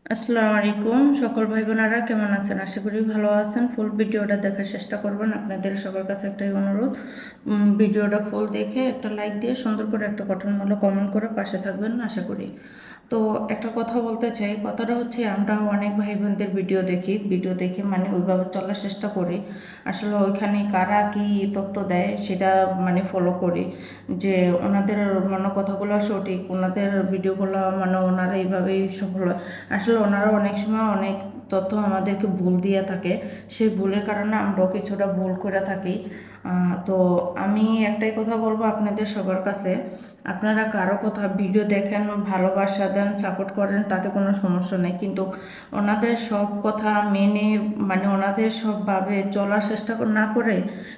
আসসালামু আলাইকুম সকল ভাই বোনেরা কেমন আছেন? আশা করি ভালো আছেন। ফুল ভিডিওটা দেখার চেষ্টা করবেন। আপনাদের সবার কাছে একটাই অনুরোধ, ভিডিওটা ফুল দেখে একটা লাইক দিয়ে সুন্দর করে একটা গঠনমূলক কমেন্ট করে পাশে থাকবেন আশা করি। তো একটা কথা বলতে চাই, কথাটা হচ্ছে আমরা অনেক ভাই বোনদের ভিডিও দেখে মানে ওইভাবে চলার চেষ্টা করি। আসলে ওইখানে কারা কি তথ্য দেয় সেটা মানে ফলো করি, যে ওনাদের মানে কথাগুলো সঠিক, ওনাদের ভিডিওগুলো মানে ওনারা এইভাবেই সফল। আসলে ওনারা অনেক সময় অনেক তথ্য আমাদেরকে ভুল দিয়ে থাকে, সেই ভুলের কারণে আমরাও কিছুটা ভুল করে থাকি। তো আমি একটাই কথা বলবো আপনাদের সবার কাছে, আপনারা কারো কথা ভিডিও দেখেন, ভালোবাসা দেন, সাপোর্ট করেন, তাতে কোনো সমস্যা নেই, কিন্তু ওনাদের সব কথা মেনে মানে ওনাদের সবভাবে চলার চেষ্টা না করে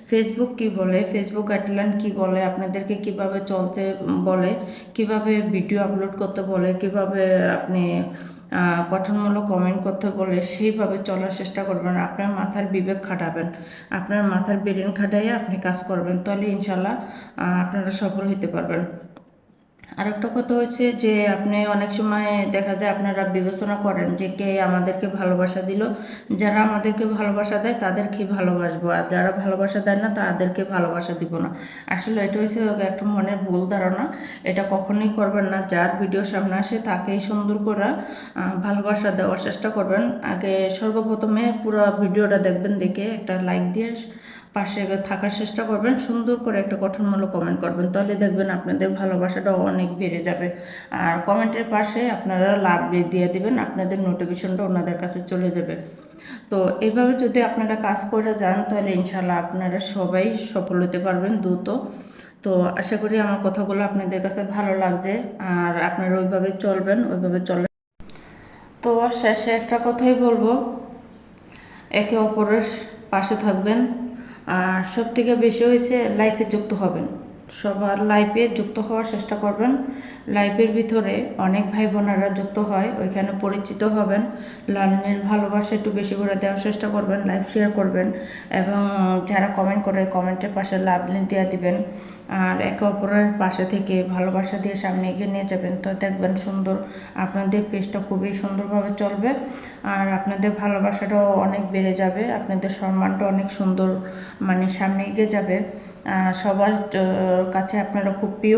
ফেসবুক কি বলে, ফেসবুক গাইডলাইন কি বলে, আপনাদেরকে কিভাবে চলতে বলে, কিভাবে ভিডিও আপলোড করতে বলে, কিভাবে আপনি গঠনমূলক কমেন্ট করতে বলে সেইভাবে চলার চেষ্টা করবেন। আপনার মাথার বিবেক খাটাবেন, আপনার মাথার ব্রেন খাটাইয়ে আপনি কাজ করবেন, তাহলে ইনশাল্লাহ আপনারা সফল হতে পারবেন। আর একটা কথা হচ্ছে যে আপনি অনেক সময় দেখা যায় আপনারা বিবেচনা করেন যে কে আমাদেরকে ভালোবাসা দিল, যারা আমাদেরকে ভালোবাসা দেয় তাদেরকে ভালোবাসবো, আর যারা ভালোবাসা দেয় না তাদেরকে ভালোবাসা দিব না। আসলে এটা হচ্ছে একটা মনের ভুল ধারণা, এটা কখনোই করবেন না। যার ভিডিও সামনে আসে তাকেই সুন্দর করে ভালোবাসা দেওয়ার চেষ্টা করবেন। আগে সর্বপ্রথমে পুরো ভিডিওটা দেখবেন, দেখে একটা লাইক দিয়ে পাশে থাকার চেষ্টা করবেন, সুন্দর করে একটা গঠনমূলক কমেন্ট করবেন, তাহলে দেখবেন আপনাদের ভালোবাসাটা অনেক বেড়ে যাবে। আর কমেন্টের পাশে আপনারা লাভ দিয়ে দিবেন, আপনাদের নোটিফিকেশনটা ওনাদের কাছে চলে যাবে। তো এইভাবে যদি আপনারা কাজ করে যান তাহলে ইনশাল্লাহ আপনারা সবাই সফল হতে পারবেন দ্রুত। তো আশা করি আমার কথাগুলো আপনাদের কাছে ভালো লাগছে, আর আপনারা ওইভাবে চলবেন, ওইভাবে চলবেন। তো শেষে একটা কথাই বলবো, একে অপরের পাশে থাকবেন। আর সব থেকে বেশি হয়েছে লাইফে যুক্ত হবেন, সবার লাইফে যুক্ত হওয়ার চেষ্টা করবেন। লাইফের ভিতরে অনেক ভাই বোনেরা যুক্ত হয়, ওইখানে পরিচিত হবেন, লালনের ভালোবাসা একটু বেশি করে দেওয়ার চেষ্টা করবেন, লাইভ শেয়ার করবেন, এবং যারা কমেন্ট করে কমেন্টের পাশে লাভ দিয়ে দিবেন। আর একে অপরের পাশে থেকে ভালোবাসা দিয়ে সামনে এগিয়ে নিয়ে যাবেন, তো দেখবেন সুন্দর আপনাদের পেজটা খুবই সুন্দরভাবে চলবে। আর আপনাদের ভালোবাসাটাও অনেক বেড়ে যাবে, আপনাদের সম্মানটা অনেক সুন্দর মানে সামনে এগিয়ে যাবে, সবার কাছে আপনারা খুব প্রিয়